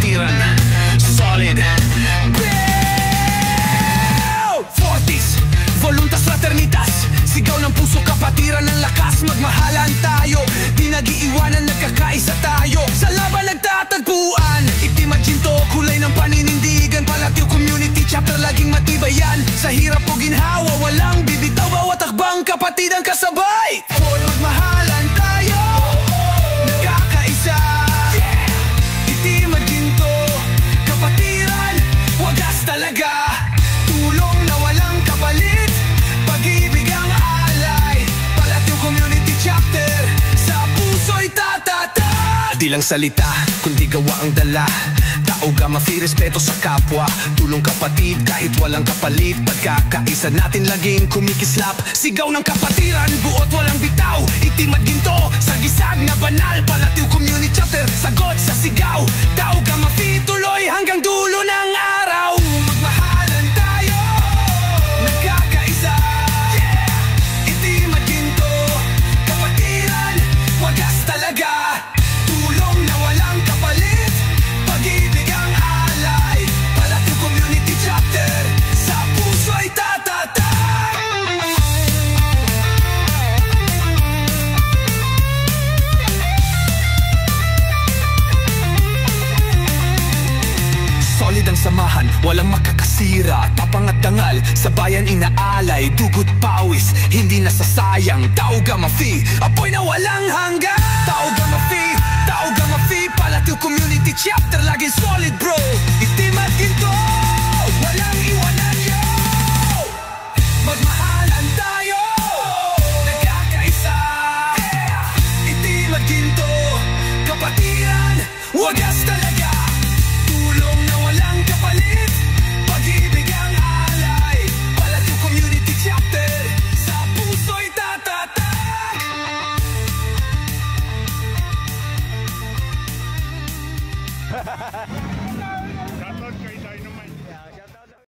kapatiran. Solid 40s, voluntas fraternitas, sigaw ng puso, kapatiran ng lakas. Magmahalan tayo, di nag-iiwanan, nagkakaisa tayo. Sa laban nagtatagpuan, itim at ginto, kulay ng paninindigan. Palatiw community chapter, laging matibayan. Sa hirap o ginhawa, walang bibitaw. Bawat takbang kapatid ang kasabay. For magmahalan tayo, nagkakaisa. Itim at ginto, kapatiran, wagas talaga. Tulong na walang kapalit, pag-ibig ang alay. Palatiw community chapter, sa puso'y tatatag. Di lang salita, kundi gawa ang dala. Tao Gamma Phi, respeto sa kapwa. Tulong kapatid kahit walang kapalit. Pagkakaisa natin laging kumikislap. Sigaw ng kapatiran, buot walang bitaw. Itim at ginto, sa gisag na banal. Palatiw community chapter, sagot sa sigaw. Tao Gamma Phi, tuloy hanggang dulo ng araw. Magmahalan tayo, nagkakaisa. Itim at ginto, kapatiran, wagas talaga. Tulong na walang kapalit, pag-ibig ang alay. Palatiw community chapter, sa puso'y tatatag. Solid ang samahan, walang makakasira. Tapang at dangal, sa bayan inaalay. Dugot pawis, hindi nasasayang. Tao Gamma Phi, apoy na walang hanggan. Tao Gamma Phi, Tao Gamma Phi, Palatiw community chapter, laging solid bro. Itim at ginto, walang iwanan yo. Magmahalan tayo, nagkakaisa. Itim at ginto, kapatiran, wagas talaga. Tulong na walang kapalit, pag-ibig ang alay. Palatiw community chapter, sa puso'y tatatag. Ha ha ha!